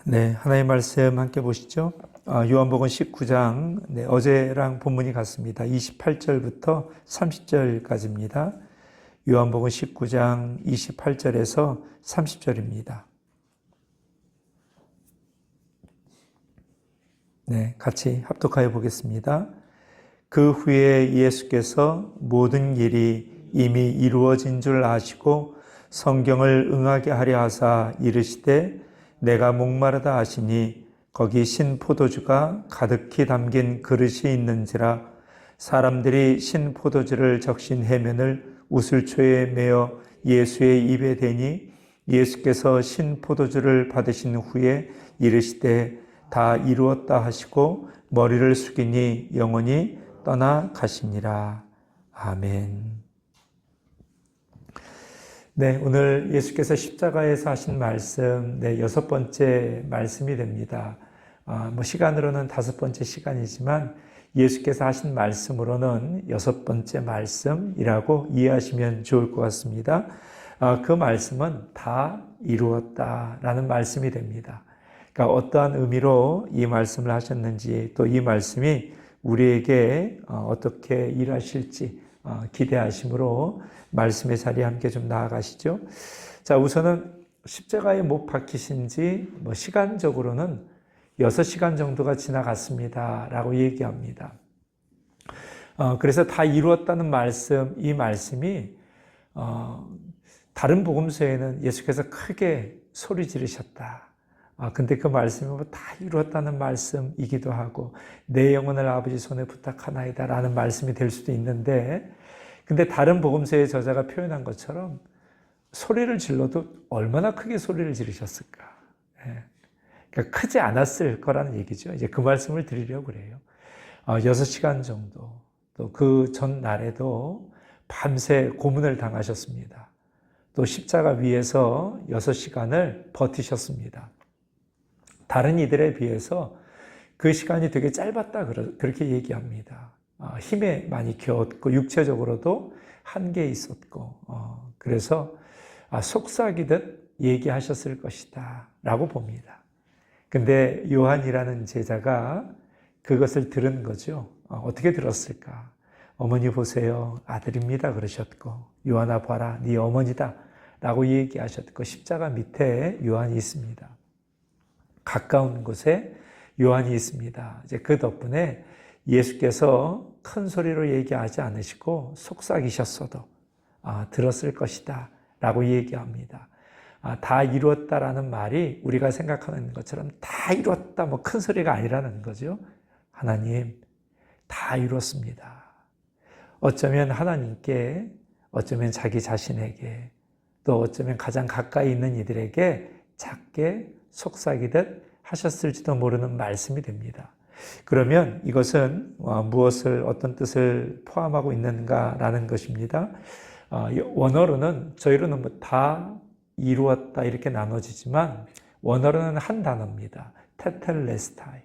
네, 하나님의 말씀 함께 보시죠. 요한복음 19장, 어제랑 본문이 같습니다. 28절부터 30절까지입니다. 요한복음 19장 28절에서 30절입니다. 네, 같이 합독하여 보겠습니다. 그 후에 예수께서 모든 일이 이미 이루어진 줄 아시고 성경을 응하게 하려 하사 이르시되 내가 목마르다 하시니 거기 신 포도주가 가득히 담긴 그릇이 있는지라 사람들이 신 포도주를 적신 해면을 우슬초에 메어 예수의 입에 대니 예수께서 신 포도주를 받으신 후에 이르시되 다 이루었다 하시고 머리를 숙이니 영원히 떠나 가시니라. 아멘. 네, 오늘 예수께서 십자가에서 하신 말씀, 여섯 번째 말씀이 됩니다. 시간으로는 다섯 번째 시간이지만 예수께서 하신 말씀으로는 여섯 번째 말씀이라고 이해하시면 좋을 것 같습니다. 그 말씀은 다 이루었다라는 말씀이 됩니다. 그러니까 어떠한 의미로 이 말씀을 하셨는지 또 이 말씀이 우리에게 어떻게 일하실지 기대하심으로 말씀의 자리에 함께 좀 나아가시죠. 자, 우선은 십자가에 못 박히신 지 시간적으로는 6시간 정도가 지나갔습니다 라고 얘기합니다. 그래서 다 이루었다는 말씀, 이 말씀이 다른 복음서에는 예수께서 크게 소리 지르셨다. 근데 그 말씀이 다 이루었다는 말씀이기도 하고 내 영혼을 아버지 손에 부탁하나이다 라는 말씀이 될 수도 있는데, 근데 다른 복음서의 저자가 표현한 것처럼 소리를 질러도 얼마나 크게 소리를 지르셨을까. 그러니까 크지 않았을 거라는 얘기죠. 이제 그 말씀을 드리려고 그래요. 6시간 정도, 또 그 전날에도 밤새 고문을 당하셨습니다. 또 십자가 위에서 6시간을 버티셨습니다. 다른 이들에 비해서 그 시간이 되게 짧았다 그렇게 얘기합니다. 힘에 많이 겨웠고 육체적으로도 한계에 있었고 그래서 속삭이듯 얘기하셨을 것이다 라고 봅니다. 근데 요한이라는 제자가 그것을 들은 거죠. 어떻게 들었을까? 어머니 보세요, 아들입니다 그러셨고, 요한아 봐라, 네 어머니다 라고 얘기하셨고, 십자가 밑에 요한이 있습니다. 가까운 곳에 요한이 있습니다. 이제 그 덕분에 예수께서 큰 소리로 얘기하지 않으시고 속삭이셨어도 들었을 것이다 라고 얘기합니다. 다 이루었다라는 말이 우리가 생각하는 것처럼 다 이루었다 큰 소리가 아니라는 거죠. 하나님 다 이루었습니다. 어쩌면 하나님께, 어쩌면 자기 자신에게, 또 어쩌면 가장 가까이 있는 이들에게 작게 속삭이듯 하셨을지도 모르는 말씀이 됩니다. 그러면 이것은 무엇을, 어떤 뜻을 포함하고 있는가라는 것입니다. 원어로는, 저희로는 다 이루었다 이렇게 나눠지지만 원어로는 한 단어입니다. 테텔레스타이.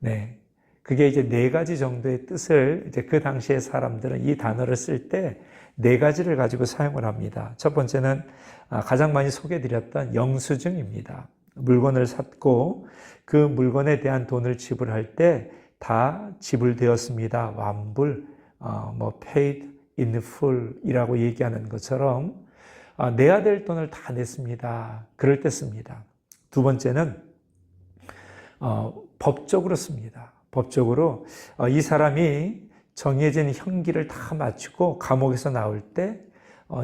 네, 그게 이제 4가지 정도의 뜻을, 이제 그 당시의 사람들은 이 단어를 쓸 때 4가지를 가지고 사용을 합니다. 첫 번째는 가장 많이 소개해드렸던 영수증입니다. 물건을 샀고 그 물건에 대한 돈을 지불할 때 다 지불되었습니다. 완불, paid in full 이라고 얘기하는 것처럼 내야 될 돈을 다 냈습니다. 그럴 때 씁니다. 두 번째는 법적으로 씁니다. 법적으로 이 사람이 정해진 형기를 다 마치고 감옥에서 나올 때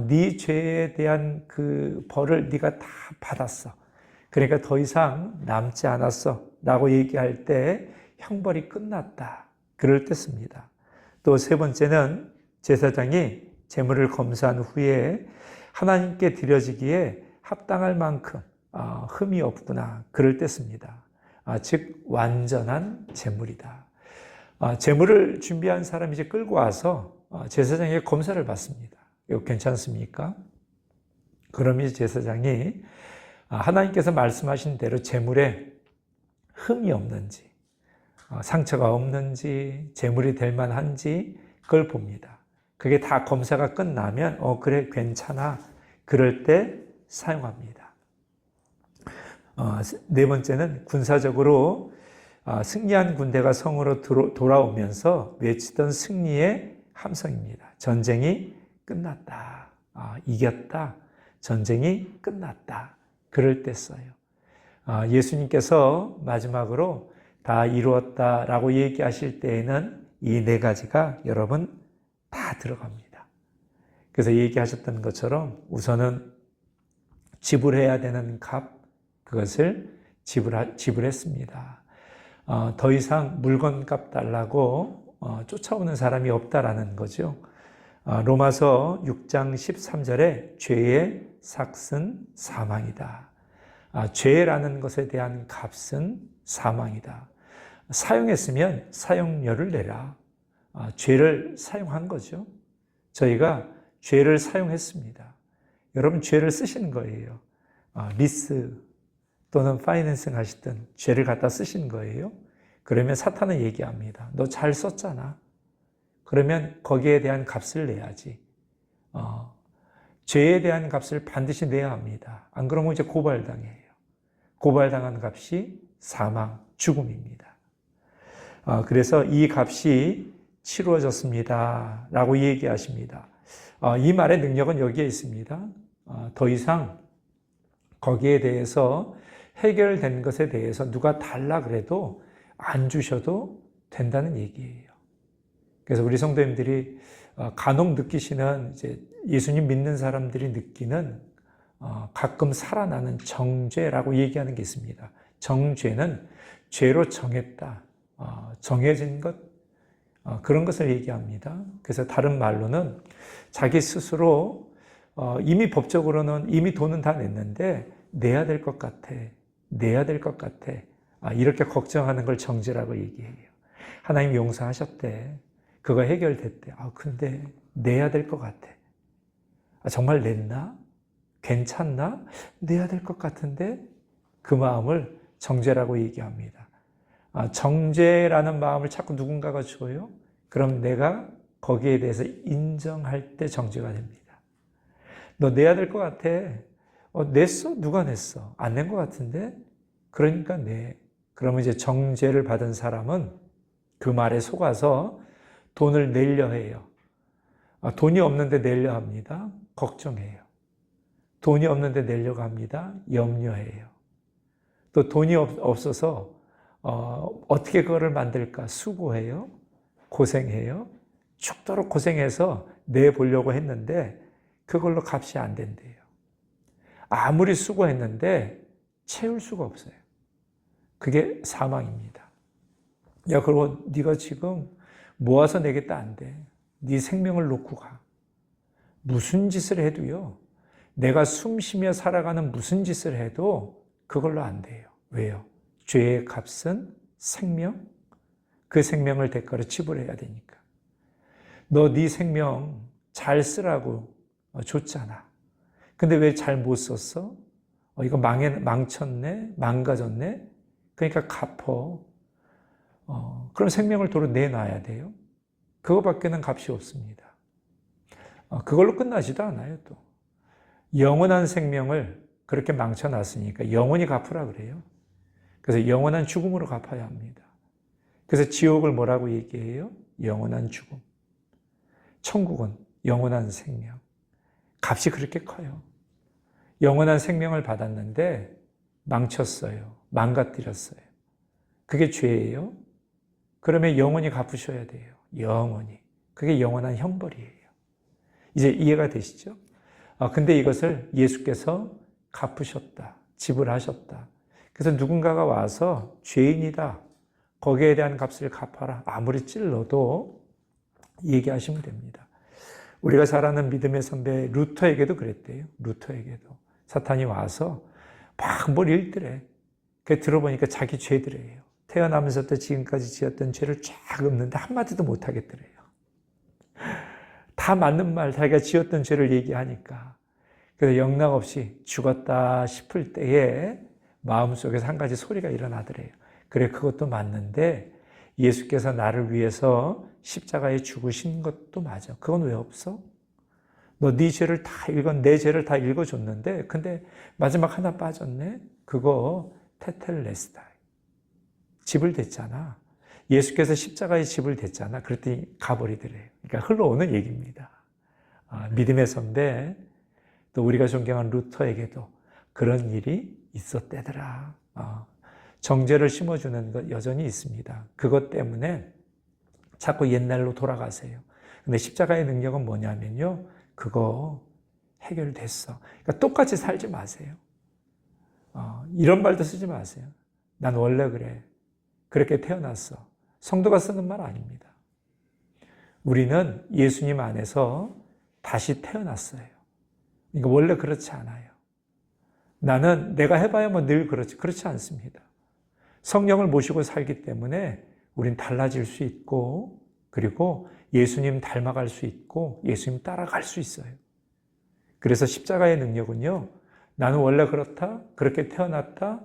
네 죄에 대한 그 벌을 네가 다 받았어. 그러니까 더 이상 남지 않았어 라고 얘기할 때 형벌이 끝났다. 그럴 때 씁니다. 또 세 번째는 제사장이 제물을 검사한 후에 하나님께 드려지기에 합당할 만큼 흠이 없구나. 그럴 때 씁니다. 즉 완전한 제물이다. 제물을 준비한 사람이 이제 끌고 와서 제사장에게 검사를 받습니다. 이거 괜찮습니까? 그럼 이제 제사장이 하나님께서 말씀하신 대로 제물에 흠이 없는지, 상처가 없는지, 제물이 될 만한지 그걸 봅니다. 그게 다 검사가 끝나면 그래 괜찮아. 그럴 때 사용합니다. 네 번째는 군사적으로 승리한 군대가 성으로 돌아오면서 외치던 승리의 함성입니다. 전쟁이 끝났다. 이겼다. 전쟁이 끝났다. 그럴 때 써요. 예수님께서 마지막으로 다 이루었다라고 얘기하실 때에는 이 네 가지가 여러분 다 들어갑니다. 그래서 얘기하셨던 것처럼 우선은 지불해야 되는 값, 그것을 지불했습니다. 더 이상 물건값 달라고 쫓아오는 사람이 없다라는 거죠. 로마서 6장 13절에 죄의 삭은 사망이다. 죄라는 것에 대한 값은 사망이다. 사용했으면 사용료를 내라. 죄를 사용한 거죠. 저희가 죄를 사용했습니다. 여러분 죄를 쓰신 거예요. 리스 또는 파이낸싱 하시든 죄를 갖다 쓰신 거예요. 그러면 사탄은 얘기합니다. 너 잘 썼잖아. 그러면 거기에 대한 값을 내야지. 죄에 대한 값을 반드시 내야 합니다. 안 그러면 이제 고발당해요. 고발당한 값이 사망, 죽음입니다. 그래서 이 값이 치루어졌습니다. 라고 얘기하십니다. 이 말의 능력은 여기에 있습니다. 더 이상 거기에 대해서 해결된 것에 대해서 누가 달라 그래도 안 주셔도 된다는 얘기예요. 그래서 우리 성도님들이 간혹 느끼시는 이제 예수님 믿는 사람들이 느끼는 가끔 살아나는 정죄라고 얘기하는 게 있습니다. 정죄는 죄로 정했다, 정해진 것, 그런 것을 얘기합니다. 그래서 다른 말로는 자기 스스로 이미 법적으로는 이미 돈은 다 냈는데 내야 될 것 같아, 내야 될 것 같아, 이렇게 걱정하는 걸 정죄라고 얘기해요. 하나님 용서하셨대. 그거 해결됐대. 근데 내야 될 것 같아. 정말 냈나? 괜찮나? 내야 될 것 같은데? 그 마음을 정죄라고 얘기합니다. 정죄라는 마음을 자꾸 누군가가 줘요? 그럼 내가 거기에 대해서 인정할 때 정죄가 됩니다. 너 내야 될 것 같아. 냈어? 누가 냈어? 안 낸 것 같은데? 그러니까 내. 그러면 이제 정죄를 받은 사람은 그 말에 속아서 돈을 내려 해요. 돈이 없는데 내려 합니다. 걱정해요. 돈이 없는데 내려고 합니다. 염려해요. 또 돈이 없어서 어떻게 그거를 만들까? 수고해요. 고생해요. 죽도록 고생해서 내보려고 했는데 그걸로 값이 안 된대요. 아무리 수고했는데 채울 수가 없어요. 그게 사망입니다. 야, 그리고 네가 지금 모아서 내겠다 안 돼. 네 생명을 놓고 가. 무슨 짓을 해도요. 내가 숨 쉬며 살아가는 무슨 짓을 해도 그걸로 안 돼요. 왜요? 죄의 값은 생명? 그 생명을 대가로 지불해야 되니까. 너 네 생명 잘 쓰라고 줬잖아. 근데 왜 잘 못 썼어? 이거 망쳤네? 망가졌네? 그러니까 갚어. 그럼 생명을 도로 내놔야 돼요. 그거밖에는 값이 없습니다. 그걸로 끝나지도 않아요, 또. 영원한 생명을 그렇게 망쳐놨으니까 영원히 갚으라 그래요. 그래서 영원한 죽음으로 갚아야 합니다. 그래서 지옥을 뭐라고 얘기해요? 영원한 죽음. 천국은 영원한 생명. 값이 그렇게 커요. 영원한 생명을 받았는데 망쳤어요. 망가뜨렸어요. 그게 죄예요? 그러면 영원히 갚으셔야 돼요. 영원히. 그게 영원한 형벌이에요. 이제 이해가 되시죠? 근데 이것을 예수께서 갚으셨다. 지불하셨다. 그래서 누군가가 와서 죄인이다. 거기에 대한 값을 갚아라. 아무리 찔러도 얘기하시면 됩니다. 우리가 잘 아는 믿음의 선배 루터에게도 그랬대요. 루터에게도. 사탄이 와서 막 뭘 읽더래. 그 들어보니까 자기 죄들이에요. 태어나면서부터 지금까지 지었던 죄를 쫙 읊는데 한마디도 못하겠더래요. 다 맞는 말, 자기가 지었던 죄를 얘기하니까. 그래서 영락없이 죽었다 싶을 때에 마음속에서 한 가지 소리가 일어나더래요. 그래, 그것도 맞는데 예수께서 나를 위해서 십자가에 죽으신 것도 맞아. 그건 왜 없어? 너 네 죄를 다 내 죄를 다 읽어줬는데 근데 마지막 하나 빠졌네? 그거 테텔레스타이. 집을 댔잖아. 예수께서 십자가에 집을 댔잖아. 그랬더니 가버리더래요. 그러니까 흘러오는 얘기입니다. 믿음의 선배, 또 우리가 존경한 루터에게도 그런 일이 있었대더라. 정죄를 심어주는 것 여전히 있습니다. 그것 때문에 자꾸 옛날로 돌아가세요. 근데 십자가의 능력은 뭐냐면요. 그거 해결됐어. 그러니까 똑같이 살지 마세요. 이런 말도 쓰지 마세요. 난 원래 그래. 그렇게 태어났어. 성도가 쓰는 말 아닙니다. 우리는 예수님 안에서 다시 태어났어요. 그러니까 원래 그렇지 않아요. 나는 내가 해봐야 뭐 늘 그렇지 않습니다. 성령을 모시고 살기 때문에 우린 달라질 수 있고, 그리고 예수님 닮아갈 수 있고, 예수님 따라갈 수 있어요. 그래서 십자가의 능력은요, 나는 원래 그렇다, 그렇게 태어났다,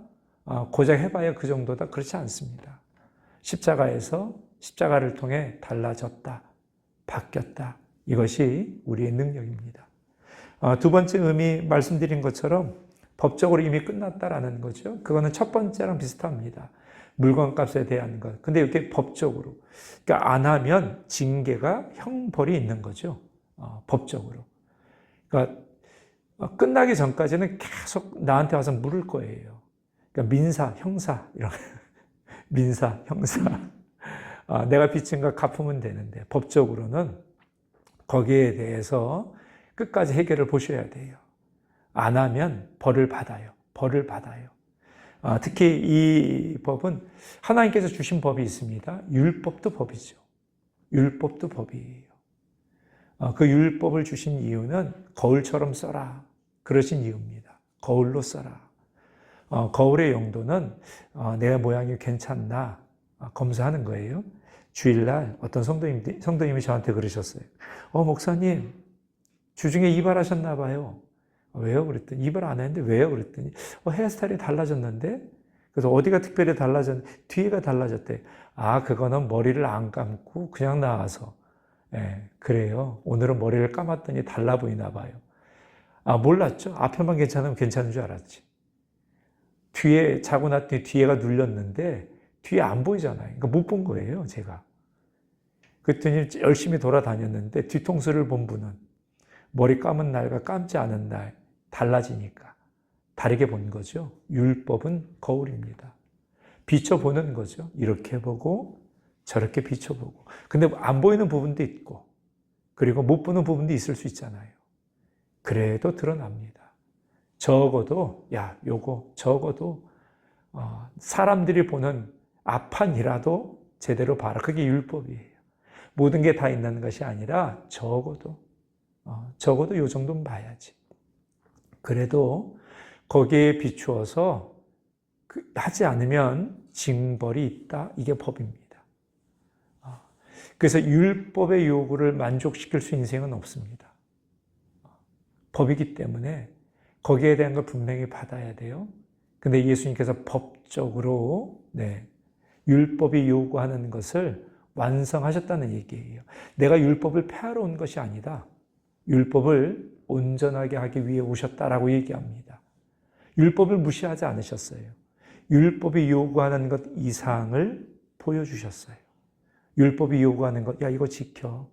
고작 해봐야 그 정도다, 그렇지 않습니다. 십자가에서 십자가를 통해 달라졌다, 바뀌었다. 이것이 우리의 능력입니다. 두 번째 의미 말씀드린 것처럼 법적으로 이미 끝났다라는 거죠. 그거는 첫 번째랑 비슷합니다. 물건값에 대한 것. 근데 이렇게 법적으로. 그러니까 안 하면 징계가 형벌이 있는 거죠. 법적으로. 그러니까 끝나기 전까지는 계속 나한테 와서 물을 거예요. 그러니까 민사, 형사 이런 민사, 형사. 내가 빚진 거 갚으면 되는데 법적으로는 거기에 대해서 끝까지 해결을 보셔야 돼요. 안 하면 벌을 받아요. 벌을 받아요. 특히 이 법은 하나님께서 주신 법이 있습니다. 율법도 법이죠. 율법도 법이에요. 그 율법을 주신 이유는 거울처럼 써라. 그러신 이유입니다. 거울로 써라. 거울의 용도는 내 모양이 괜찮나 검사하는 거예요. 주일날 어떤 성도님이 저한테 그러셨어요. 목사님, 주중에 이발하셨나 봐요. 왜요? 그랬더니 이발 안 했는데 왜요? 그랬더니 헤어스타일이 달라졌는데 그래서 어디가 특별히 달라졌는데 뒤에가 달라졌대. 그거는 머리를 안 감고 그냥 나와서. 그래요. 오늘은 머리를 감았더니 달라 보이나 봐요. 몰랐죠. 앞에만 괜찮으면 괜찮은 줄 알았지. 뒤에 자고 났더니 뒤에가 눌렸는데 뒤에 안 보이잖아요. 그러니까 못 본 거예요, 제가. 그랬더니 열심히 돌아다녔는데 뒤통수를 본 분은 머리 감은 날과 감지 않은 날 달라지니까 다르게 본 거죠. 율법은 거울입니다. 비춰보는 거죠. 이렇게 보고 저렇게 비춰보고. 근데 안 보이는 부분도 있고 그리고 못 보는 부분도 있을 수 있잖아요. 그래도 드러납니다. 적어도 적어도 사람들이 보는 앞판이라도 제대로 봐라. 그게 율법이에요. 모든 게 다 있는 것이 아니라 적어도 이 정도는 봐야지. 그래도 거기에 비추어서 하지 않으면 징벌이 있다. 이게 법입니다. 그래서 율법의 요구를 만족시킬 수 있는 인생은 없습니다. 법이기 때문에 거기에 대한 걸 분명히 받아야 돼요. 근데 예수님께서 법적으로 율법이 요구하는 것을 완성하셨다는 얘기예요. 내가 율법을 폐하러 온 것이 아니다. 율법을 온전하게 하기 위해 오셨다라고 얘기합니다. 율법을 무시하지 않으셨어요. 율법이 요구하는 것 이상을 보여주셨어요. 율법이 요구하는 것, 이거 지켜.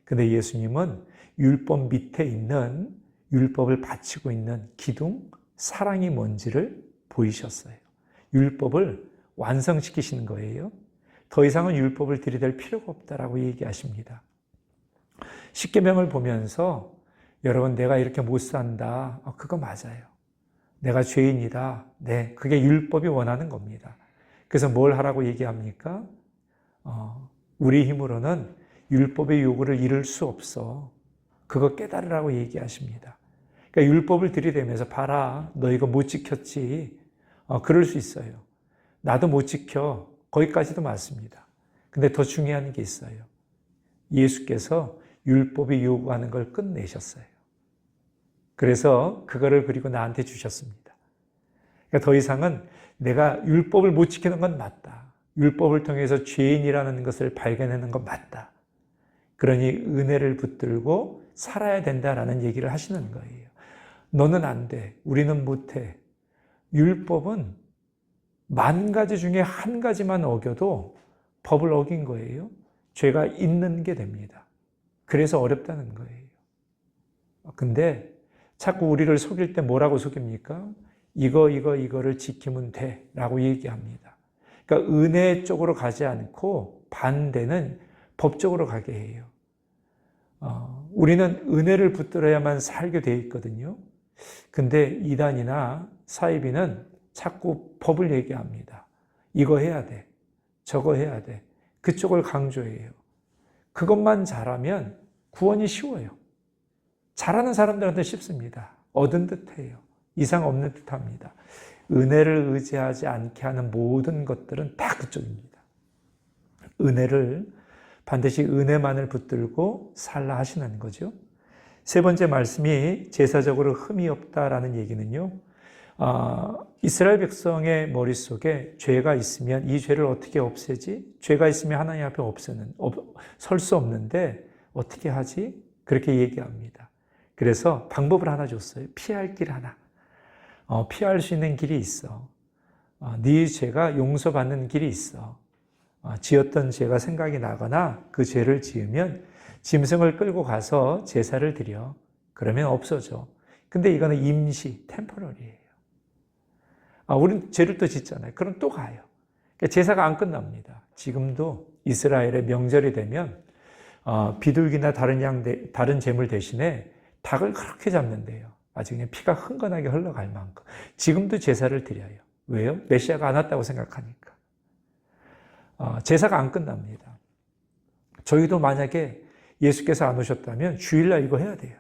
근데 예수님은 율법 밑에 있는 율법을 바치고 있는 기둥, 사랑이 뭔지를 보이셨어요. 율법을 완성시키시는 거예요. 더 이상은 율법을 들이댈 필요가 없다라고 얘기하십니다. 십계명을 보면서 여러분 내가 이렇게 못 산다. 그거 맞아요. 내가 죄인이다. 네, 그게 율법이 원하는 겁니다. 그래서 뭘 하라고 얘기합니까? 우리 힘으로는 율법의 요구를 이룰 수 없어. 그거 깨달으라고 얘기하십니다. 그러니까 율법을 들이대면서 봐라. 너 이거 못 지켰지. 그럴 수 있어요. 나도 못 지켜. 거기까지도 맞습니다. 근데 더 중요한 게 있어요. 예수께서 율법이 요구하는 걸 끝내셨어요. 그래서 그거를 그리고 나한테 주셨습니다. 그러니까 더 이상은 내가 율법을 못 지키는 건 맞다. 율법을 통해서 죄인이라는 것을 발견하는 건 맞다. 그러니 은혜를 붙들고 살아야 된다라는 얘기를 하시는 거예요. 너는 안 돼. 우리는 못 해. 율법은 10,000가지 중에 한 가지만 어겨도 법을 어긴 거예요. 죄가 있는 게 됩니다. 그래서 어렵다는 거예요. 근데 자꾸 우리를 속일 때 뭐라고 속입니까? 이거를 지키면 돼 라고 얘기합니다. 그러니까 은혜 쪽으로 가지 않고 반대는 법 쪽으로 가게 해요. 우리는 은혜를 붙들어야만 살게 돼 있거든요. 근데 이단이나 사이비는 자꾸 법을 얘기합니다. 이거 해야 돼. 저거 해야 돼. 그쪽을 강조해요. 그것만 잘하면 구원이 쉬워요. 잘하는 사람들한테 쉽습니다. 얻은 듯해요. 이상 없는 듯합니다. 은혜를 의지하지 않게 하는 모든 것들은 다 그쪽입니다. 은혜를 반드시 은혜만을 붙들고 살라 하시는 거죠. 세 번째 말씀이 제사적으로 흠이 없다라는 얘기는요. 이스라엘 백성의 머릿속에 죄가 있으면 이 죄를 어떻게 없애지? 죄가 있으면 하나님 앞에 설 수 없는데 어떻게 하지? 그렇게 얘기합니다. 그래서 방법을 하나 줬어요. 피할 길 하나. 피할 수 있는 길이 있어. 네 죄가 용서받는 길이 있어. 지었던 죄가 생각이 나거나 그 죄를 지으면 짐승을 끌고 가서 제사를 드려. 그러면 없어져. 근데 이거는 임시, 템포러리예요. 우린 죄를 또 짓잖아요. 그럼 또 가요. 그러니까 제사가 안 끝납니다. 지금도 이스라엘의 명절이 되면 비둘기나 다른 제물 대신에 닭을 그렇게 잡는데요. 아주 그냥 피가 흥건하게 흘러갈 만큼. 지금도 제사를 드려요. 왜요? 메시아가 안 왔다고 생각하니까. 제사가 안 끝납니다. 저희도 만약에 예수께서 안 오셨다면 주일날 이거 해야 돼요.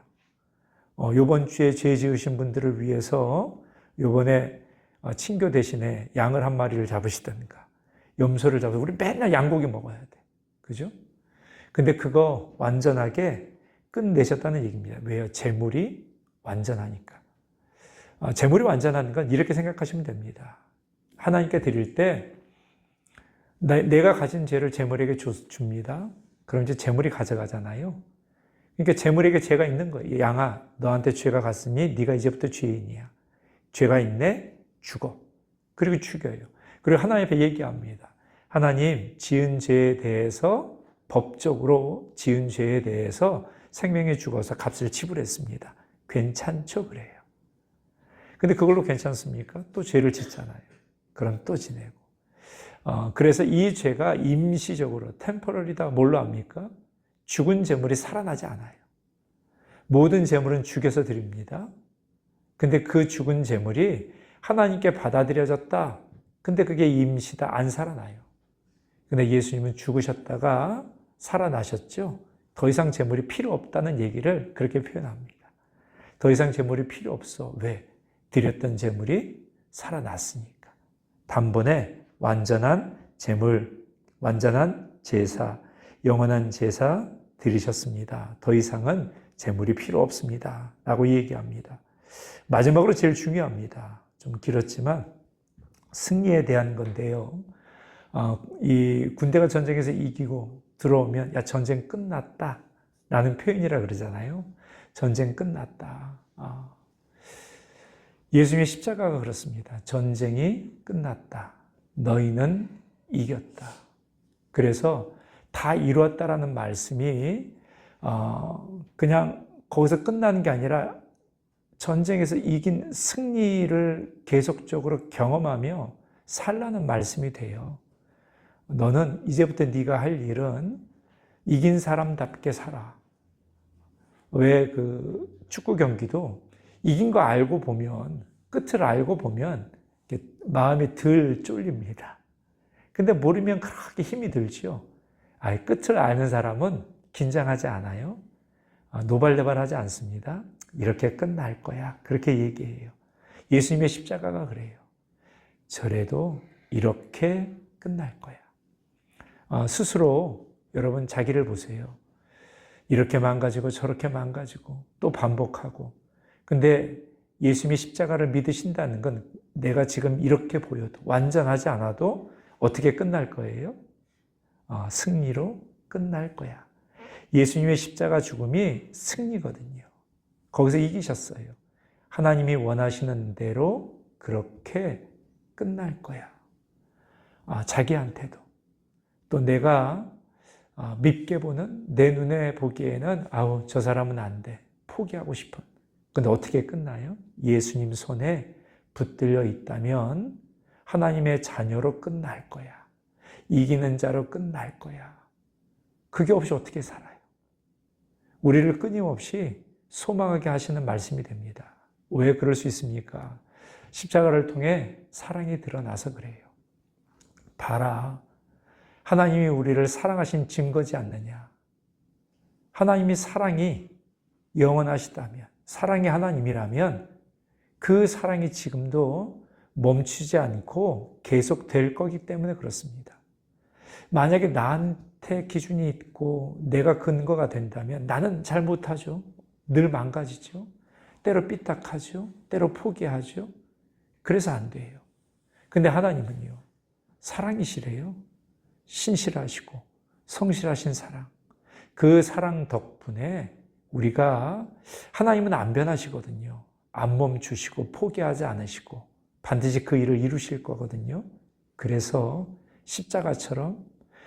요번 주에 죄 지으신 분들을 위해서 요번에 친교 대신에 양을 한 마리를 잡으시든가 염소를 잡아서 우리 맨날 양고기 먹어야 돼. 그죠? 근데 그거 완전하게 끝내셨다는 얘기입니다. 왜요? 재물이 완전하니까. 재물이 완전한 건 이렇게 생각하시면 됩니다. 하나님께 드릴 때 내가 가진 죄를 재물에게 줍니다. 그럼 이제 재물이 가져가잖아요. 그러니까 재물에게 죄가 있는 거예요. 양아, 너한테 죄가 갔으니 네가 이제부터 죄인이야. 죄가 있네? 죽어. 그리고 죽여요. 그리고 하나님 앞에 얘기합니다. 하나님, 지은 죄에 대해서 법적으로 지은 죄에 대해서 생명에 죽어서 값을 지불했습니다. 괜찮죠? 그래요. 근데 그걸로 괜찮습니까? 또 죄를 짓잖아요. 그럼 또 지내고. 그래서 이 죄가 임시적으로 템포러리다 뭘로 합니까? 죽은 재물이 살아나지 않아요. 모든 재물은 죽여서 드립니다. 근데 그 죽은 재물이 하나님께 받아들여졌다. 근데 그게 임시다. 안 살아나요. 근데 예수님은 죽으셨다가 살아나셨죠. 더 이상 재물이 필요 없다는 얘기를 그렇게 표현합니다. 더 이상 재물이 필요 없어. 왜? 드렸던 재물이 살아났으니까. 단번에 완전한 재물, 완전한 제사, 영원한 제사 드리셨습니다. 더 이상은 재물이 필요 없습니다. 라고 얘기합니다. 마지막으로 제일 중요합니다. 좀 길었지만 승리에 대한 건데요. 이 군대가 전쟁에서 이기고 들어오면 야 전쟁 끝났다 라는 표현이라 그러잖아요. 전쟁 끝났다. 예수님의 십자가가 그렇습니다. 전쟁이 끝났다. 너희는 이겼다. 그래서 다 이루었다라는 말씀이 그냥 거기서 끝나는 게 아니라 전쟁에서 이긴 승리를 계속적으로 경험하며 살라는 말씀이 돼요. 너는 이제부터 네가 할 일은 이긴 사람답게 살아. 왜 그 축구 경기도 이긴 거 알고 보면, 끝을 알고 보면 마음이 덜 쫄립니다. 근데 모르면 그렇게 힘이 들죠. 끝을 아는 사람은 긴장하지 않아요. 노발대발하지 않습니다. 이렇게 끝날 거야. 그렇게 얘기해요. 예수님의 십자가가 그래요. 저래도 이렇게 끝날 거야. 스스로 여러분 자기를 보세요. 이렇게 망가지고 저렇게 망가지고 또 반복하고. 근데 예수님의 십자가를 믿으신다는 건 내가 지금 이렇게 보여도 완전하지 않아도 어떻게 끝날 거예요? 승리로 끝날 거야. 예수님의 십자가 죽음이 승리거든요. 거기서 이기셨어요. 하나님이 원하시는 대로 그렇게 끝날 거야. 자기한테도. 또 내가 밉게 보는, 내 눈에 보기에는 저 사람은 안 돼. 포기하고 싶은. 근데 어떻게 끝나요? 예수님 손에 붙들려 있다면 하나님의 자녀로 끝날 거야. 이기는 자로 끝날 거야. 그게 없이 어떻게 살아요? 우리를 끊임없이 소망하게 하시는 말씀이 됩니다. 왜 그럴 수 있습니까? 십자가를 통해 사랑이 드러나서 그래요. 봐라. 하나님이 우리를 사랑하신 증거지 않느냐. 하나님이 사랑이 영원하시다면, 사랑이 하나님이라면 그 사랑이 지금도 멈추지 않고 계속될 거기 때문에 그렇습니다. 만약에 나한테 기준이 있고 내가 근거가 된다면 나는 잘 못하죠. 늘 망가지죠. 때로 삐딱하죠. 때로 포기하죠. 그래서 안 돼요. 근데 하나님은요, 사랑이시래요. 신실하시고 성실하신 사랑. 그 사랑 덕분에 우리가, 하나님은 안 변하시거든요. 안 멈추시고 포기하지 않으시고 반드시 그 일을 이루실 거거든요. 그래서 십자가처럼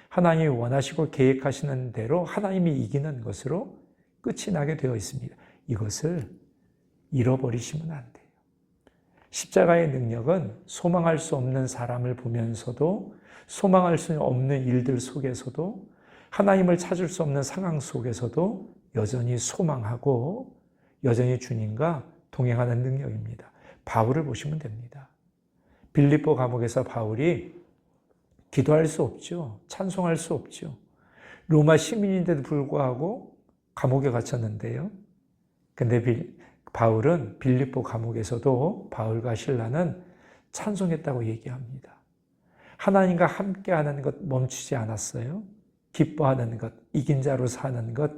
하나님이 원하시고 계획하시는 대로 하나님이 이기는 것으로 끝이 나게 되어 있습니다. 이것을 잃어버리시면 안 돼요. 십자가의 능력은 소망할 수 없는 사람을 보면서도, 소망할 수 없는 일들 속에서도, 하나님을 찾을 수 없는 상황 속에서도 여전히 소망하고 여전히 주님과 동행하는 능력입니다. 바울을 보시면 됩니다. 빌립보 감옥에서 바울이 기도할 수 없죠. 찬송할 수 없죠. 로마 시민인데도 불구하고 감옥에 갇혔는데요. 근데 바울은 빌립보 감옥에서도 바울과 실라는 찬송했다고 얘기합니다. 하나님과 함께하는 것 멈추지 않았어요. 기뻐하는 것, 이긴 자로 사는 것,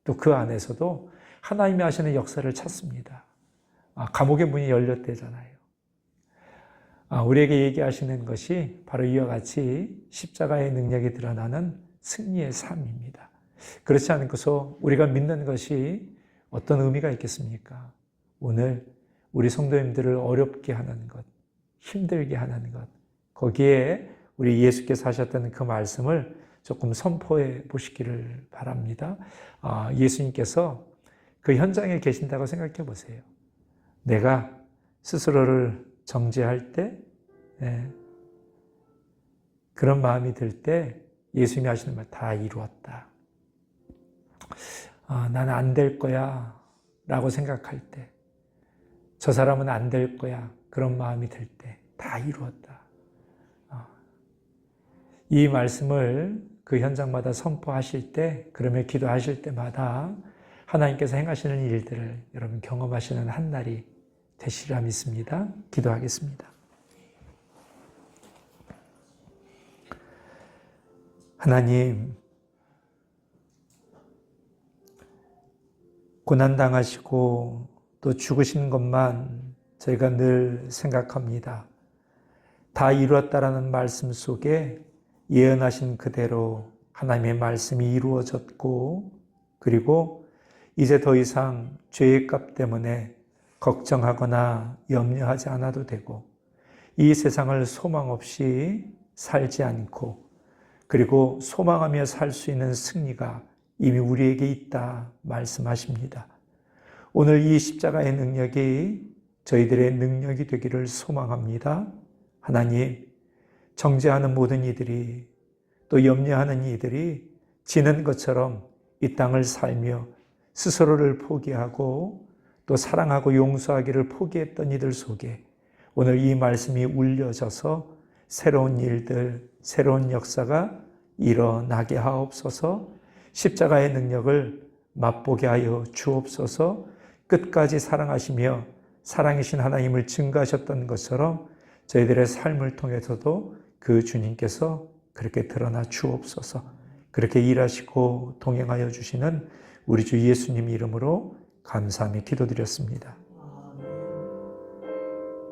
또 그 안에서도 하나님이 하시는 역사를 찾습니다. 감옥의 문이 열렸대잖아요. 우리에게 얘기하시는 것이 바로 이와 같이 십자가의 능력이 드러나는 승리의 삶입니다. 그렇지 않고서 우리가 믿는 것이 어떤 의미가 있겠습니까? 오늘 우리 성도님들을 어렵게 하는 것, 힘들게 하는 것, 거기에 우리 예수께서 하셨던 그 말씀을 조금 선포해 보시기를 바랍니다. 예수님께서 그 현장에 계신다고 생각해 보세요. 내가 스스로를 정죄할 때, 그런 마음이 들 때 예수님이 하시는 말 다 이루었다. 나는 안 될 거야 라고 생각할 때, 저 사람은 안 될 거야, 그런 마음이 들 때 다 이루었다. 이 말씀을 그 현장마다 선포하실 때, 그러며 기도하실 때마다 하나님께서 행하시는 일들을 여러분 경험하시는 한 날이 되시리라 믿습니다. 기도하겠습니다. 하나님, 고난당하시고 또 죽으신 것만 저희가 늘 생각합니다. 다 이루었다라는 말씀 속에 예언하신 그대로 하나님의 말씀이 이루어졌고, 그리고 이제 더 이상 죄의 값 때문에 걱정하거나 염려하지 않아도 되고, 이 세상을 소망 없이 살지 않고, 그리고 소망하며 살 수 있는 승리가 이미 우리에게 있다 말씀하십니다. 오늘 이 십자가의 능력이 저희들의 능력이 되기를 소망합니다. 하나님, 정죄하는 모든 이들이, 또 염려하는 이들이 지는 것처럼 이 땅을 살며 스스로를 포기하고 또 사랑하고 용서하기를 포기했던 이들 속에 오늘 이 말씀이 울려져서 새로운 일들, 새로운 역사가 일어나게 하옵소서. 십자가의 능력을 맛보게 하여 주옵소서. 끝까지 사랑하시며 사랑이신 하나님을 증거하셨던 것처럼 저희들의 삶을 통해서도 그 주님께서 그렇게 드러나 주옵소서. 그렇게 일하시고 동행하여 주시는 우리 주 예수님 이름으로 감사하며 기도드렸습니다.